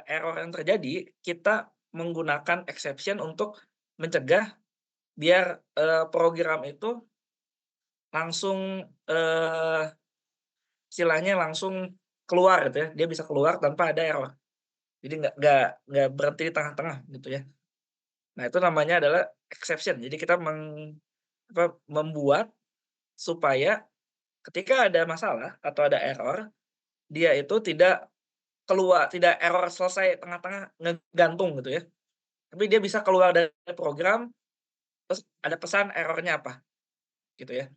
error yang terjadi, kita menggunakan exception untuk mencegah biar, program itu langsung, istilahnya langsung keluar gitu ya, dia bisa keluar tanpa ada error. Jadi nggak berhenti di tengah-tengah gitu ya. Nah itu namanya adalah exception. Jadi kita membuat supaya ketika ada masalah atau ada error, dia itu tidak error selesai tengah-tengah ngegantung gitu ya, tapi dia bisa keluar dari program, terus ada pesan errornya apa, gitu ya.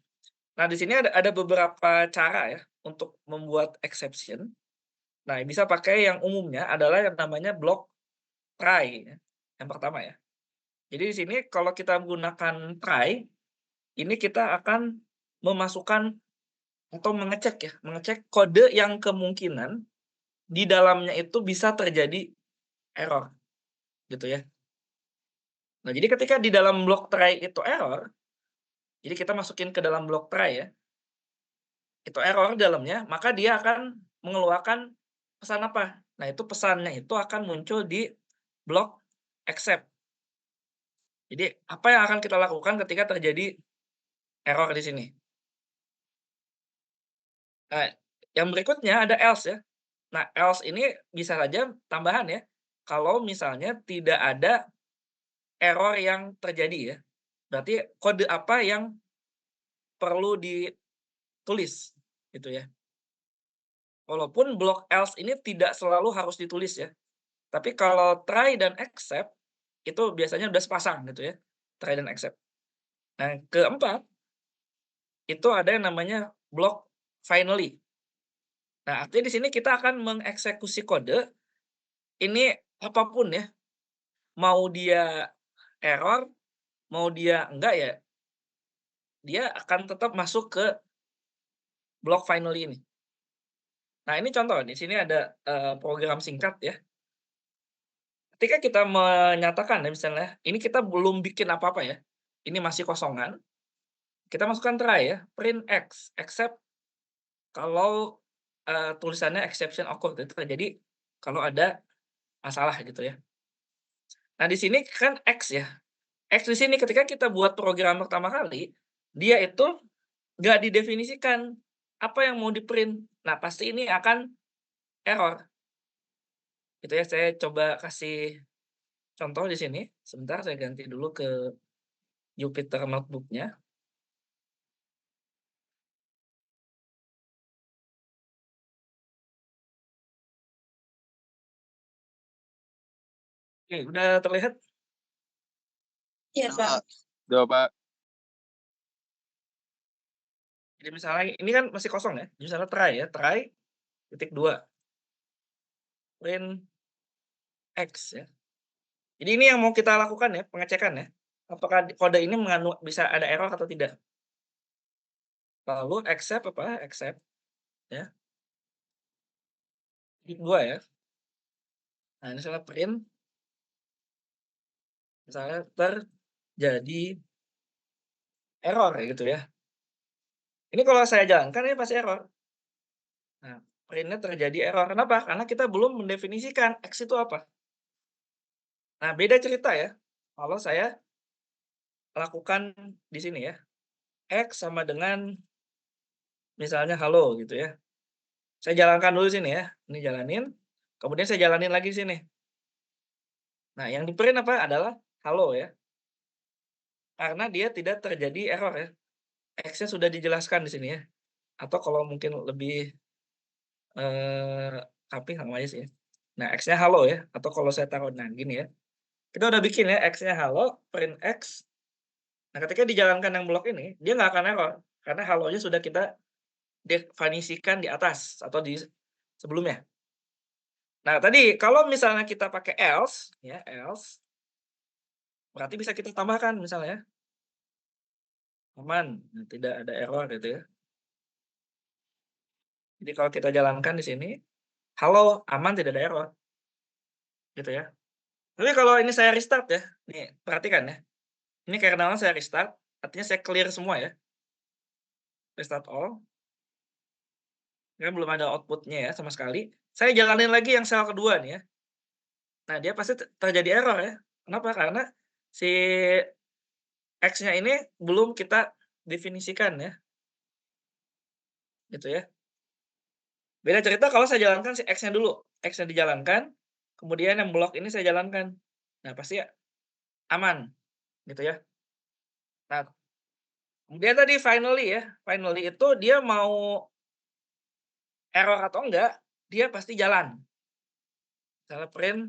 Nah di sini ada beberapa cara ya untuk membuat exception. Nah bisa pakai yang umumnya adalah yang namanya block try ya, yang pertama ya. Jadi di sini kalau kita menggunakan try, ini kita akan memasukkan atau mengecek kode yang kemungkinan di dalamnya itu bisa terjadi error, gitu ya. Nah, jadi ketika di dalam block try itu error, jadi kita masukin ke dalam block try ya, itu error di dalamnya, maka dia akan mengeluarkan pesan apa? Nah, itu pesannya itu akan muncul di block accept. Jadi, apa yang akan kita lakukan ketika terjadi error di sini? Nah, yang berikutnya ada else ya. Nah, else ini bisa saja tambahan ya, kalau misalnya tidak ada error yang terjadi ya. Berarti kode apa yang perlu ditulis, gitu ya. Walaupun block else ini tidak selalu harus ditulis ya, tapi kalau try dan accept, itu biasanya udah sepasang gitu ya, try dan accept. Nah, keempat, itu ada yang namanya block finally. Nah, artinya di sini kita akan mengeksekusi kode, ini apapun ya, mau dia error, mau dia enggak ya, dia akan tetap masuk ke block finally ini. Nah, ini contoh, di sini ada, program singkat ya. Ketika kita menyatakan ya misalnya, ini kita belum bikin apa-apa ya, ini masih kosongan, kita masukkan try ya, print X, except kalau, tulisannya exception occurred, itu terjadi kalau ada masalah gitu ya. Nah di sini kan X ya, X di sini ketika kita buat program pertama kali, dia itu nggak didefinisikan apa yang mau di-print. Nah pasti ini akan error, gitu ya. Saya coba kasih contoh di sini, sebentar saya ganti dulu ke Jupyter Notebook-nya. Oke, udah terlihat? Iya, Kak. Udah, Pak. Jadi misalnya ini kan masih kosong ya, misalnya try ya, try, titik 2, print X ya. Jadi ini yang mau kita lakukan ya, pengecekan ya, apakah kode ini bisa ada error atau tidak. Lalu accept ya, titik 2 ya. Nah ini misalnya print, misalnya terjadi error gitu ya. Ini kalau saya jalankan ini pasti error. Nah, print-nya terjadi error, kenapa? Karena kita belum mendefinisikan X itu apa. Nah beda cerita ya, kalau saya lakukan di sini ya, X sama dengan misalnya halo gitu ya. Saya jalankan dulu sini ya, ini jalanin, kemudian saya jalanin lagi sini. Nah yang di-print apa? Adalah halo ya, karena dia tidak terjadi error ya, X-nya sudah dijelaskan di sini ya, atau kalau mungkin lebih, eee, rapi sama aja sih ya. Nah X-nya halo ya, atau kalau saya taruh nah gini ya, kita udah bikin ya X-nya halo, print X. Nah ketika dijalankan yang blok ini, dia nggak akan error, karena halonya sudah kita definisikan di atas atau di sebelumnya. Nah tadi kalau misalnya kita pakai else, ya else, berarti bisa kita tambahkan misalnya, aman, nah tidak ada error gitu ya. Jadi kalau kita jalankan di sini, halo, aman tidak ada error, gitu ya. Tapi kalau ini saya restart ya, nih perhatikan ya, ini karena saya restart, artinya saya clear semua ya, restart all, kan belum ada output-nya ya sama sekali. Saya jalanin lagi yang sel kedua nih ya. Nah, dia pasti terjadi error ya. Kenapa? Karena si X-nya ini belum kita definisikan ya, gitu ya. Beda cerita kalau saya jalankan si X-nya dulu, X-nya dijalankan, kemudian yang blok ini saya jalankan. Nah, pasti aman, gitu ya. Nah, kemudian tadi finally ya, finally itu dia mau error atau enggak, dia pasti jalan. Misalnya print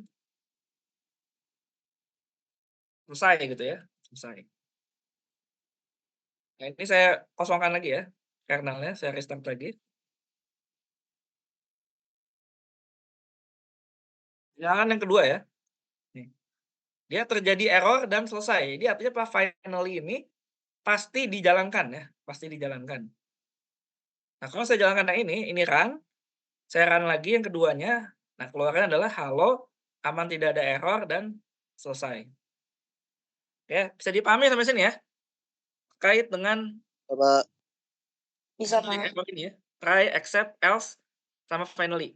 selesai gitu ya, selesai. Nah, ini saya kosongkan lagi ya, kernelnya saya restart lagi. Jangan yang kedua ya. Nih, dia terjadi error dan selesai. Jadi artinya apa? Finally ini pasti dijalankan ya, pasti dijalankan. Nah, kalau saya jalankan yang ini run, saya run lagi yang keduanya. Nah, keluarnya adalah halo, aman tidak ada error dan selesai. Oke, bisa dipahami sampai sini ya? Terkait dengan Pak. Bisa, error ini ya. Try, accept, else, sama finally.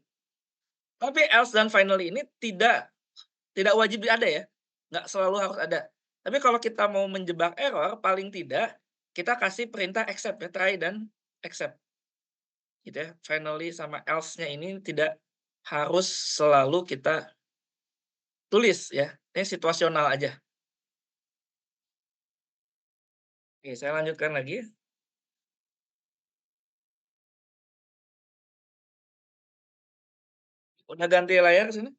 Tapi else dan finally ini tidak wajib ada ya. Nggak selalu harus ada. Tapi kalau kita mau menjebak error, paling tidak kita kasih perintah accept ya, try dan accept. Gitu ya. Finally sama else-nya ini tidak harus selalu kita tulis ya. Ini situasional aja. Oke, saya lanjutkan lagi. Udah ganti layar ke sini?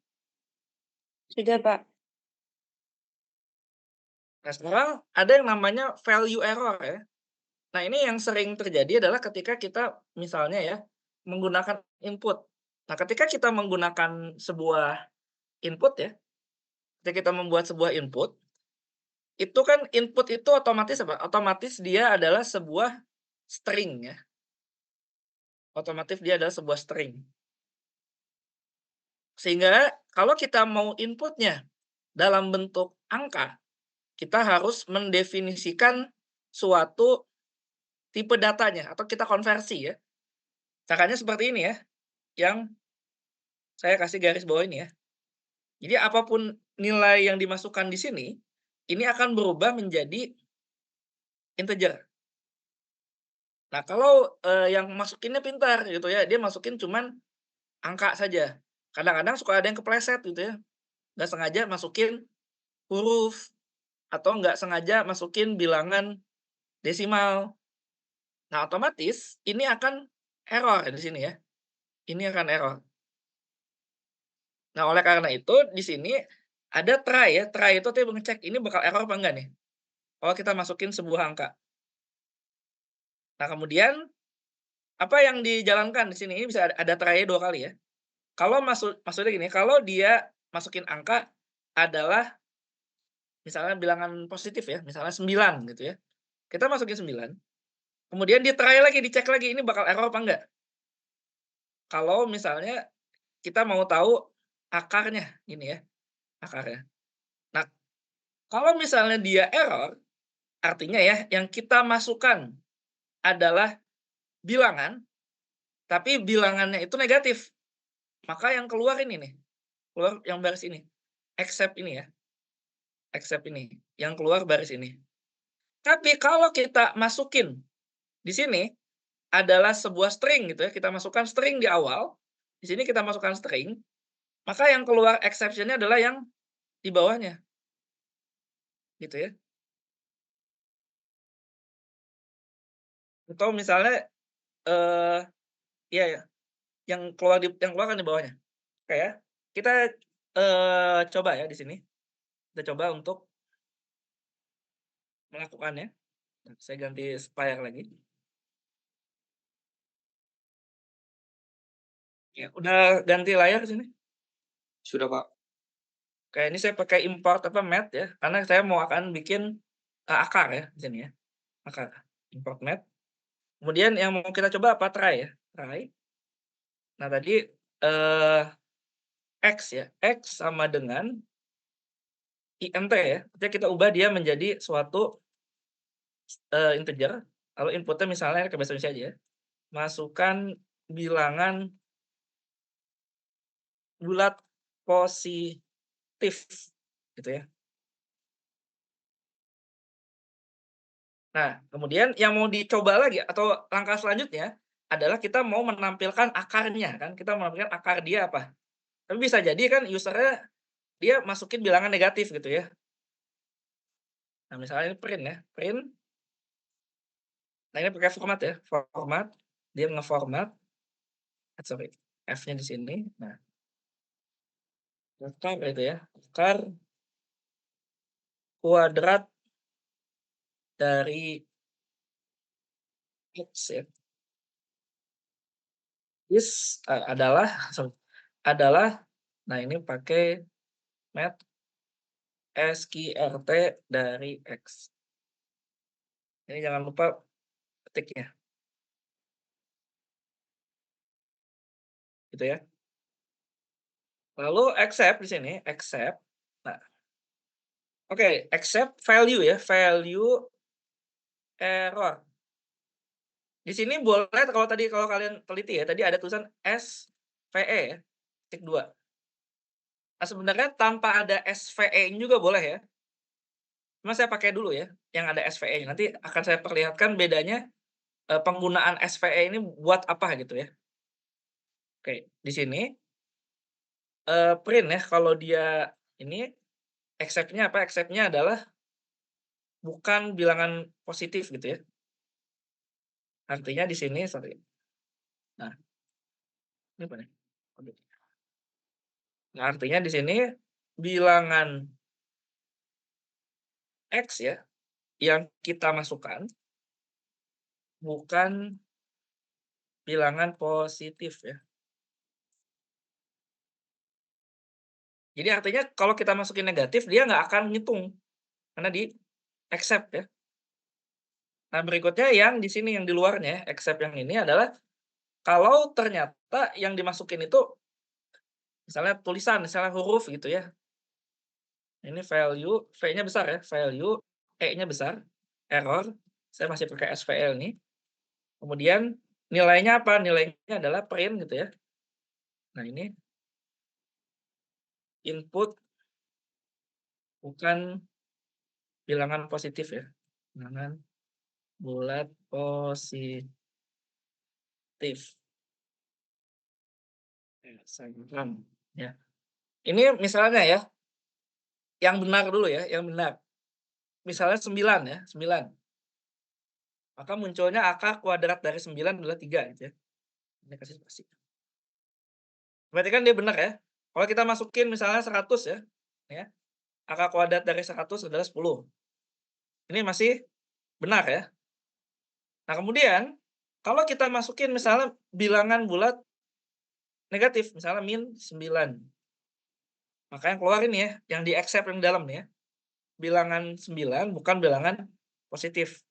Sudah, Pak. Nah, sekarang ada yang namanya value error ya. Nah, ini yang sering terjadi adalah ketika kita misalnya ya, menggunakan input. Nah, ketika kita menggunakan sebuah input ya, ketika kita membuat sebuah input, itu kan input itu otomatis apa? Otomatis dia adalah sebuah string ya. Otomatis dia adalah sebuah string. Sehingga kalau kita mau inputnya dalam bentuk angka, kita harus mendefinisikan suatu tipe datanya atau kita konversi ya. Caranya seperti ini ya, yang saya kasih garis bawah ini ya. Jadi apapun nilai yang dimasukkan di sini, ini akan berubah menjadi integer. Nah, kalau, yang masukinnya pintar gitu ya, dia masukin cuman angka saja. Kadang-kadang suka ada yang kepleset gitu ya, nggak sengaja masukin huruf, atau nggak sengaja masukin bilangan desimal. Nah, otomatis ini akan error di sini ya, ini akan error. Nah, oleh karena itu di sini ada try ya, try itu tuh mengecek ini bakal error apa enggak nih, kalau kita masukin sebuah angka. Nah, kemudian apa yang dijalankan di sini, ini bisa ada try-nya 2 kali ya. Kalau maksudnya gini, kalau dia masukin angka adalah misalnya bilangan positif ya, misalnya 9 gitu ya. Kita masukin 9, kemudian di-try lagi, dicek lagi ini bakal error apa enggak. Kalau misalnya kita mau tahu akarnya, ini ya, akarnya. Nah, kalau misalnya dia error, artinya ya yang kita masukkan adalah bilangan, tapi bilangannya itu negatif. Maka yang keluar ini nih, keluar yang baris ini, except ini ya, except ini, yang keluar baris ini. Tapi kalau kita masukin di sini adalah sebuah string gitu ya, kita masukkan string di awal, di sini kita masukkan string, maka yang keluar exception-nya adalah yang di bawahnya. Gitu ya. Atau misalnya iya ya, yang keluar kan di bawahnya. Oke ya. Kita coba ya di sini. Kita coba untuk melakukannya. Saya ganti spire lagi. Ya, udah ganti layar sini? Sudah, Pak. Oke, ini saya pakai import math ya, karena saya mau akan bikin akar ya di sini ya. Akar. Import math. Kemudian yang mau kita coba apa? Try ya. Try. Nah, tadi X ya. X sama dengan int ya. Artinya kita ubah dia menjadi suatu integer. Lalu inputnya misalnya ke bahasa Indonesia aja ya. Masukkan bilangan bulat positif positif, gitu ya. Nah, kemudian yang mau dicoba lagi atau langkah selanjutnya adalah kita mau menampilkan akarnya kan, kita menampilkan akar dia apa. Tapi bisa jadi kan user-nya dia masukin bilangan negatif gitu ya. Nah, misalnya ini print ya, print. Nah, ini pakai format ya, format. Dia ngeformat, sorry, F-nya di sini. Nah, akar itu ya, akar kuadrat dari X ya. Is adalah sorry, adalah nah ini pakai math SQRT dari X. Ini jangan lupa ketiknya, gitu ya. Lalu accept di sini, accept. Nah, oke, accept value ya, value error. Di sini boleh kalau kalian teliti ya, tadi ada tulisan SVE ya, titik 2. Nah, sebenarnya tanpa ada SVE-nya juga boleh ya. Cuma saya pakai dulu ya, yang ada SVE-nya. Nanti akan saya perlihatkan bedanya penggunaan SVE ini buat apa gitu ya. Oke, di sini print ya kalau dia ini accept-nya apa? Accept-nya adalah bukan bilangan positif gitu ya. Artinya di sini sorry. Nah, ini apa nih? Nah, artinya di sini bilangan X ya yang kita masukkan bukan bilangan positif ya. Jadi artinya kalau kita masukin negatif dia nggak akan ngitung karena di accept ya. Nah, berikutnya yang di sini yang di luarnya, accept yang ini adalah kalau ternyata yang dimasukin itu misalnya tulisan, misalnya huruf gitu ya. Ini value, V-nya besar ya, value, E-nya besar, error, saya masih pakai SVL nih. Kemudian nilainya apa? Nilainya adalah print gitu ya. Nah, ini input bukan bilangan positif ya. Bilangan bulat positif. Ya. Ini misalnya ya, yang benar dulu ya, yang benar. Misalnya 9 ya, 9. Maka munculnya akar kuadrat dari 9 adalah 3 gitu ya. Ini kasih spasi. Berarti kan dia benar ya. Kalau kita masukin misalnya 100 ya, akar kuadrat dari 100 adalah 10. Ini masih benar ya. Nah, kemudian kalau kita masukin misalnya bilangan bulat negatif, misalnya min 9. Maka yang keluar ini ya, yang di accept yang dalam nih ya. Bilangan 9 bukan bilangan positif.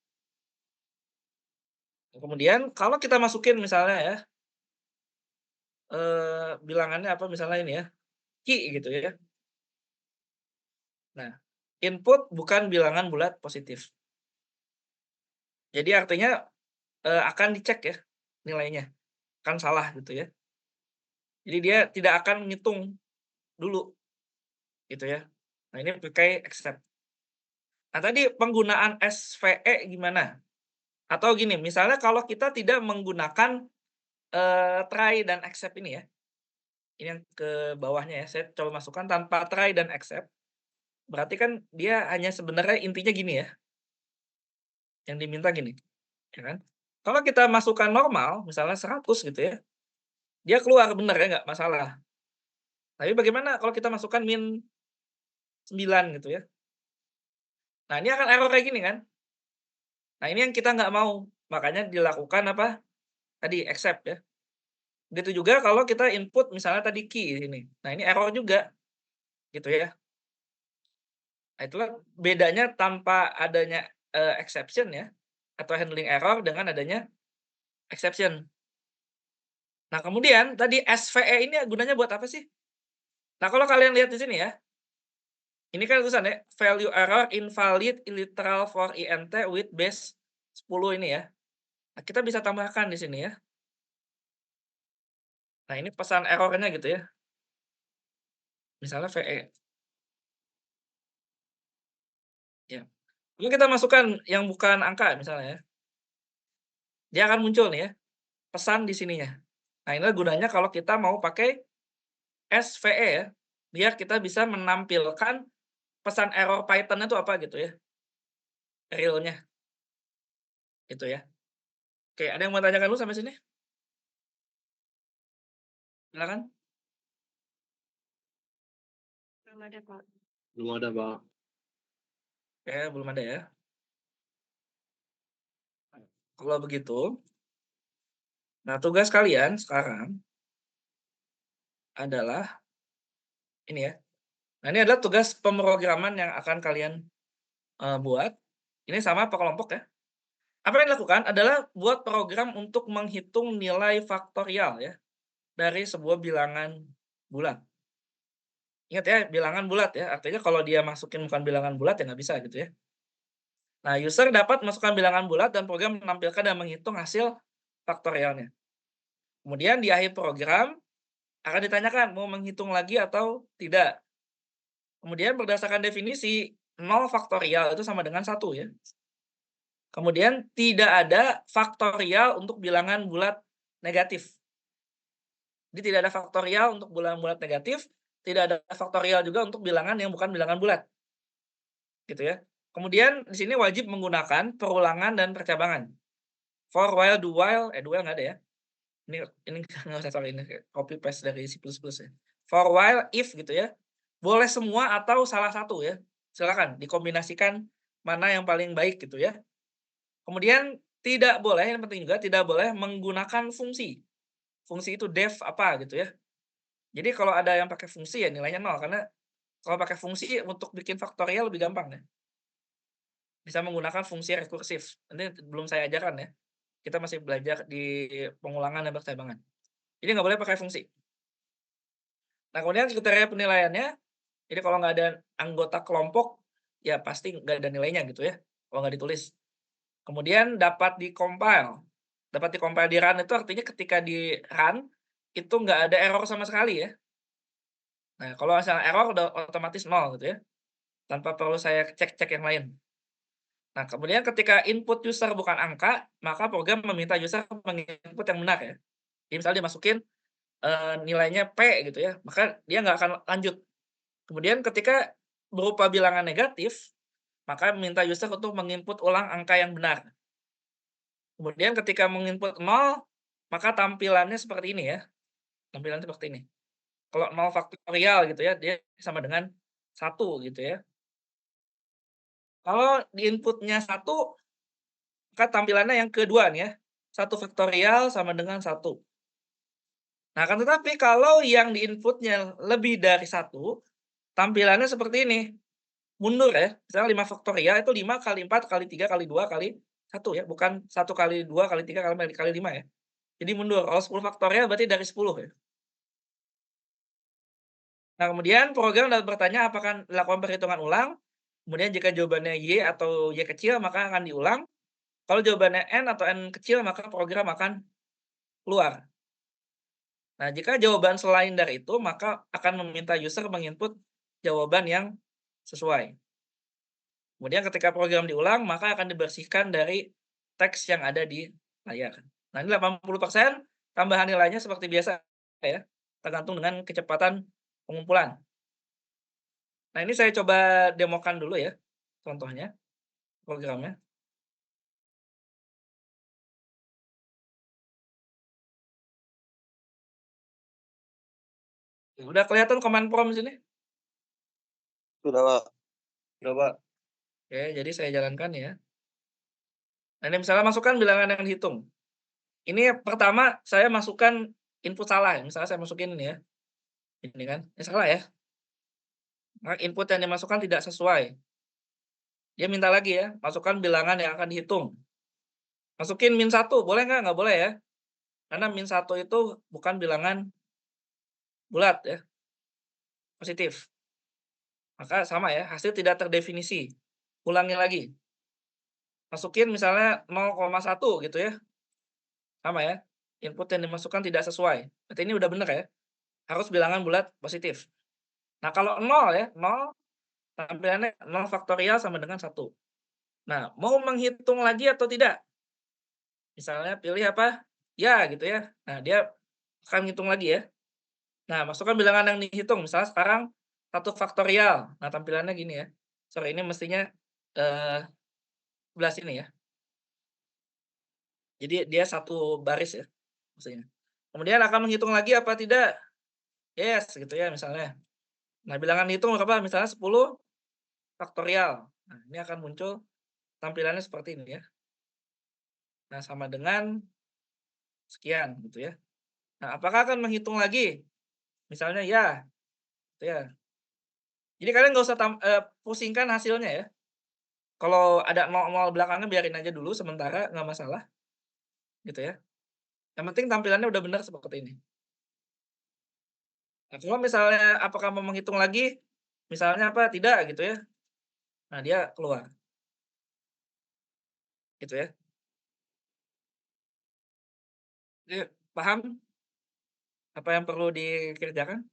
Kemudian kalau kita masukin misalnya ya, bilangannya apa misalnya ini ya, Ki gitu ya. Nah, input bukan bilangan bulat positif. Jadi artinya, akan dicek ya nilainya, kan salah gitu ya. Jadi dia tidak akan ngitung dulu, gitu ya. Nah, ini pakai accept. Nah, tadi penggunaan SVE gimana? Atau gini, misalnya kalau kita tidak menggunakan, try dan accept ini ya. Ini yang ke bawahnya ya, saya coba masukkan tanpa try dan accept. Berarti kan dia hanya sebenarnya intinya gini ya, yang diminta gini, ya kan. Kalau kita masukkan normal, misalnya 100 gitu ya, dia keluar bener ya, nggak masalah. Tapi bagaimana kalau kita masukkan min 9 gitu ya. Nah, ini akan error kayak gini kan. Nah, ini yang kita nggak mau, makanya dilakukan apa, tadi accept ya. Begitu juga kalau kita input misalnya tadi key ini. Nah, ini error juga, gitu ya. Nah, itulah bedanya tanpa adanya, exception ya, atau handling error dengan adanya exception. Nah, kemudian tadi SVE ini gunanya buat apa sih? Nah, kalau kalian lihat di sini ya, ini kan tulisan ya, value error invalid literal for INT with base 10 ini ya. Nah, kita bisa tambahkan di sini ya. Nah, ini pesan errornya gitu ya. Misalnya VE. Ya. Ini kita masukkan yang bukan angka misalnya ya. Dia akan muncul nih ya, pesan di sininya. Nah, inilah gunanya kalau kita mau pakai SVE ya, biar kita bisa menampilkan pesan error Python itu apa gitu ya, realnya, gitu ya. Oke, ada yang mau tanyakan dulu sampai sini? Silakan. Belum ada, Pak. Belum ada, Pak. Oke, belum ada ya. Kalau begitu, nah tugas kalian sekarang adalah ini ya. Nah, ini adalah tugas pemrograman yang akan kalian buat. Ini sama apa kelompok ya. Apa yang dilakukan adalah buat program untuk menghitung nilai faktorial ya dari sebuah bilangan bulat. Ingat ya, bilangan bulat ya, artinya kalau dia masukin bukan bilangan bulat ya nggak bisa gitu ya. Nah, user dapat masukkan bilangan bulat dan program menampilkan dan menghitung hasil faktorialnya. Kemudian di akhir program akan ditanyakan mau menghitung lagi atau tidak. Kemudian berdasarkan definisi 0 faktorial itu sama dengan 1 ya. Kemudian tidak ada faktorial untuk bilangan bulat negatif. Jadi tidak ada faktorial untuk bilangan bulat negatif, tidak ada faktorial juga untuk bilangan yang bukan bilangan bulat. Gitu ya. Kemudian di sini wajib menggunakan perulangan dan percabangan. For while, do while nggak ada ya. Ini nggak usah, sorry, ini copy paste dari C++ ya. For while, if gitu ya. Boleh semua atau salah satu ya. Silakan dikombinasikan mana yang paling baik gitu ya. Kemudian tidak boleh, yang penting juga tidak boleh menggunakan fungsi. Fungsi itu def apa gitu ya. Jadi kalau ada yang pakai fungsi ya nilainya 0 karena kalau pakai fungsi untuk bikin faktorial lebih gampang ya. Bisa menggunakan fungsi rekursif. Ini belum saya ajarkan ya. Kita masih belajar di pengulangan dan percabangan. Jadi nggak boleh pakai fungsi. Nah, kemudian kriteria penilaiannya, jadi kalau nggak ada anggota kelompok, ya pasti nggak ada nilainya gitu ya, kalau nggak ditulis. Kemudian dapat di-compile. Dapat di-compile di run itu artinya ketika di run, itu nggak ada error sama sekali ya. Nah, kalau misalnya error udah otomatis 0 gitu ya, tanpa perlu saya cek-cek yang lain. Nah, kemudian ketika input user bukan angka, maka program meminta user menginput yang benar ya. Jadi misalnya dimasukin, nilainya P gitu ya, maka dia nggak akan lanjut. Kemudian ketika berupa bilangan negatif, maka minta user untuk menginput ulang angka yang benar. Kemudian ketika menginput 0, maka tampilannya seperti ini ya, tampilannya seperti ini. Kalau 0 faktorial gitu ya, dia sama dengan 1 gitu ya. Kalau di inputnya 1, maka tampilannya yang kedua nih ya, 1 faktorial sama dengan 1. Nah, akan tetapi kalau yang di inputnya lebih dari 1, tampilannya seperti ini, mundur ya, misalnya 5 faktorial itu 5 kali 4 kali 3 kali 2 kali 1 ya, bukan 1 kali 2 kali 3 kali 5 ya. Jadi mundur, kalau 10 faktorial berarti dari 10 ya. Nah, kemudian program dapat bertanya apakah dilakukan perhitungan ulang, kemudian jika jawabannya Y atau Y kecil maka akan diulang, kalau jawabannya N atau N kecil maka program akan keluar. Nah, jika jawaban selain dari itu maka akan meminta user menginput jawaban yang sesuai. Kemudian ketika program diulang maka akan dibersihkan dari teks yang ada di layar. Nah, ini 80% tambahan nilainya seperti biasa ya, tergantung dengan kecepatan pengumpulan. Nah, ini saya coba demokan dulu ya, contohnya, programnya. Udah kelihatan command prompt di sini? Sudah, Pak. Udah, Pak. Oke, jadi saya jalankan ya. Nah, ini misalnya masukkan bilangan yang dihitung. Ini pertama saya masukkan input salah ya, misalnya saya masukin ini ya. Ini kan, ini salah ya. Nah, input yang dimasukkan tidak sesuai. Dia minta lagi ya, masukkan bilangan yang akan dihitung. Masukin -1, boleh nggak? Nggak boleh ya. Karena -1 itu bukan bilangan bulat ya, positif. Maka sama ya, hasil tidak terdefinisi. Ulangi lagi. Masukin misalnya 0,1 gitu ya. Sama ya, input yang dimasukkan tidak sesuai. Berarti ini udah bener ya, harus bilangan bulat positif. Nah, kalau 0 ya, 0 tampilannya 0 faktorial sama dengan 1. Nah, mau menghitung lagi atau tidak? Misalnya pilih apa? Ya, gitu ya. Nah, dia akan ngitung lagi ya. Nah, masukkan bilangan yang dihitung, misalnya sekarang 1 faktorial. Nah, tampilannya gini ya. Sorry, ini mestinya, sebelah sini ya. Jadi dia satu baris ya, maksudnya. Kemudian akan menghitung lagi apa tidak? Yes, gitu ya misalnya. Nah, bilangan dihitung berapa? Misalnya 10 faktorial. Nah, ini akan muncul tampilannya seperti ini ya. Nah, sama dengan sekian gitu ya. Nah, apakah akan menghitung lagi? Misalnya ya, gitu ya. Jadi kalian nggak usah pusingkan hasilnya ya. Kalau ada 0 belakangnya biarin aja dulu sementara, nggak masalah, gitu ya. Yang penting tampilannya udah benar seperti ini. Nah, kalau misalnya apakah mau menghitung lagi, misalnya apa, tidak gitu ya. Nah, dia keluar, gitu ya. Jadi paham apa yang perlu dikerjakan?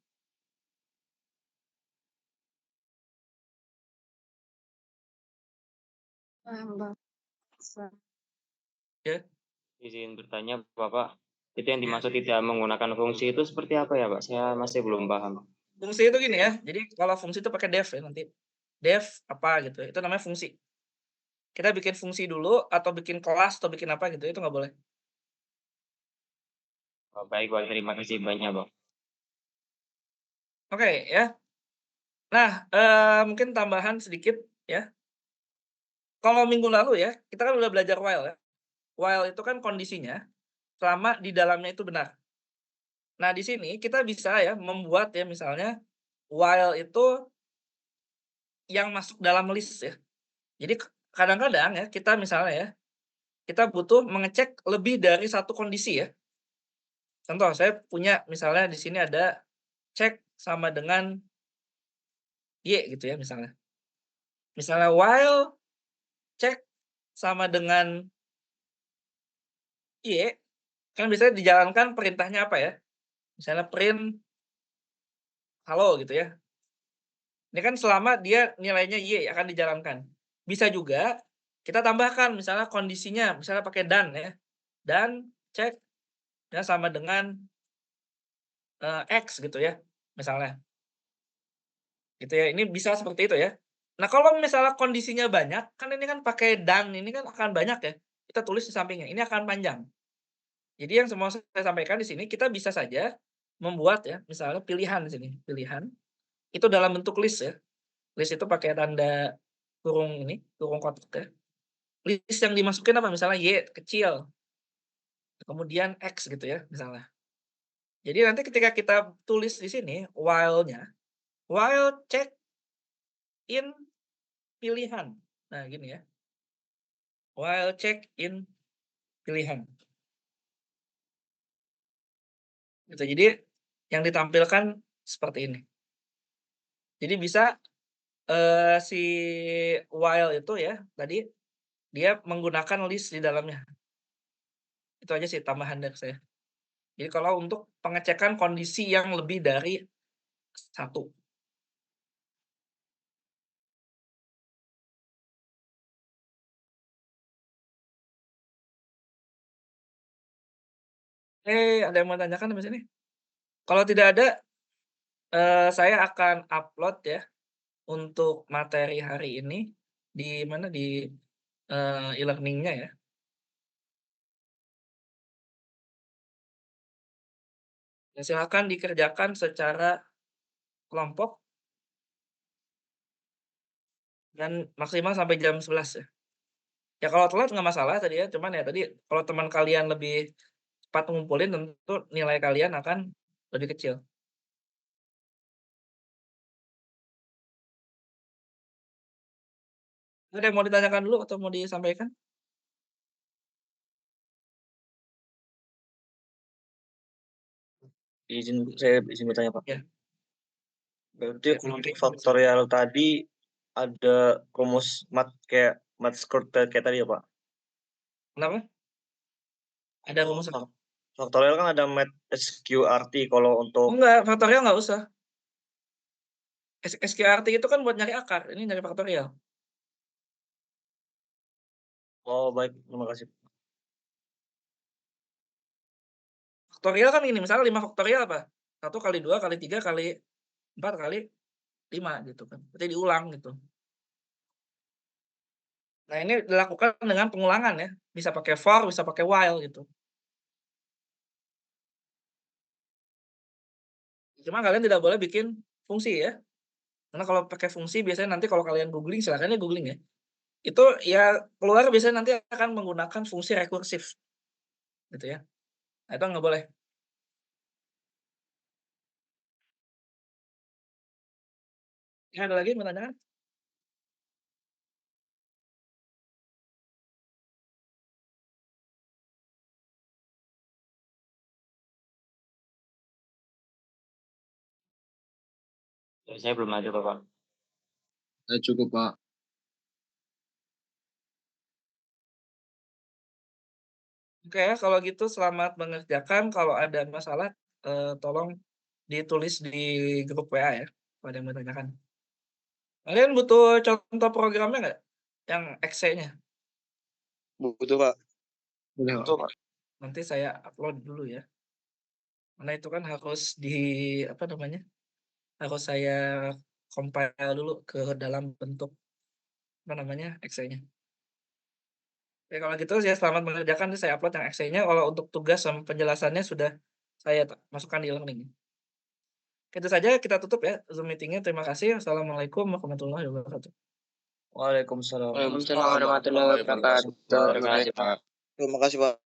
Paham, Bang. Ya. Izin bertanya, Bapak, itu yang dimaksud tidak menggunakan fungsi itu seperti apa ya, Pak? Saya masih belum paham. Fungsi itu gini ya, jadi kalau fungsi itu pakai def ya nanti. Def apa gitu, itu namanya fungsi. Kita bikin fungsi dulu atau bikin kelas atau bikin apa gitu, itu nggak boleh. Oh, baik, Pak. Terima kasih banyak, Pak. Oke ya. Nah, mungkin tambahan sedikit ya. Kalau minggu lalu ya, kita kan udah belajar while ya. While itu kan kondisinya selama di dalamnya itu benar. Nah, di sini kita bisa ya membuat ya misalnya while itu yang masuk dalam list ya. Jadi kadang-kadang ya kita misalnya ya, kita butuh mengecek lebih dari satu kondisi ya. Contoh saya punya misalnya di sini ada cek sama dengan Y gitu ya misalnya. Misalnya while cek sama dengan Y, kan biasanya dijalankan perintahnya apa ya, misalnya print halo gitu ya. Ini kan selama dia nilainya Y akan dijalankan. Bisa juga kita tambahkan misalnya kondisinya, misalnya pakai dan ya, dan cek ya sama dengan, X gitu ya, misalnya. Gitu ya, ini bisa seperti itu ya. Nah, kalau misalnya kondisinya banyak, kan ini kan pakai dan ini kan akan banyak ya, kita tulis di sampingnya, ini akan panjang. Jadi yang semua saya sampaikan di sini, kita bisa saja membuat ya, misalnya pilihan di sini, pilihan, itu dalam bentuk list ya. List itu pakai tanda kurung ini, kurung kotak ya. List yang dimasukin apa, misalnya Y kecil, kemudian X gitu ya, misalnya. Jadi nanti ketika kita tulis di sini while-nya, while check in pilihan. Nah, gini ya. While check in pilihan. Gitu. Jadi yang ditampilkan seperti ini. Jadi bisa si while itu ya tadi dia menggunakan list di dalamnya. Itu aja sih tambahan dari saya. Jadi kalau untuk pengecekan kondisi yang lebih dari satu. Ada yang mau tanyakan sampai sini? Kalau tidak ada, saya akan upload ya untuk materi hari ini di mana, di, e-learning-nya ya. Ya silakan dikerjakan secara kelompok dan maksimal sampai jam 11 ya. Ya kalau telat nggak masalah tadi ya, cuman ya tadi kalau teman kalian lebih cepat ngumpulin tentu nilai kalian akan lebih kecil. Ada yang mau ditanyakan dulu atau mau disampaikan? Saya izin bertanya, Pak. Ya. Berarti Ya, kalau untuk Fikri. faktorial tadi ada rumus kayak mat squared kayak tadi ya, Pak? Kenapa? Ada rumus apa? Faktorial kan ada mat SQRT kalau Oh untuk enggak, faktorial nggak usah. SQRT itu kan buat nyari akar, ini nyari faktorial. Oh, baik. Terima kasih. Faktorial kan ini, misalnya 5 faktorial apa? 1 kali 2 kali 3 kali 4 kali 5 gitu kan. Berarti diulang gitu. Nah, ini dilakukan dengan pengulangan ya, bisa pakai for, bisa pakai while gitu. Cuma kalian tidak boleh bikin fungsi ya. Karena kalau pakai fungsi biasanya nanti kalau kalian googling, silakan ya googling ya. Itu ya keluar biasanya nanti akan menggunakan fungsi rekursif. Gitu ya. Nah, itu nggak boleh. Ya, ada lagi yang mau tanyakan? Saya belum ada, Bapak. Cukup, Pak. Oke ya, kalau gitu selamat mengerjakan. Kalau ada masalah, tolong ditulis di grup WA ya, kalau ada yang mau tanyakan. Kalian butuh contoh programnya nggak? Yang exe-nya? Butuh, Pak. Boleh, Butuh, Pak. Pak. Nanti saya upload dulu ya. Karena itu kan harus apa namanya, harus saya compile dulu ke dalam bentuk, apa namanya, exe-nya. Oke, kalau gitu ya selamat mengerjakan, saya upload yang exe-nya. Kalau untuk tugas sama penjelasannya sudah saya masukkan di e-learning. Itu saja, kita tutup ya Zoom meeting-nya. Terima kasih. Assalamualaikum warahmatullahi wabarakatuh. Waalaikumsalam. Waalaikumsalam warahmatullahi wabarakatuh. Terima kasih, Pak. Terima kasih, Pak.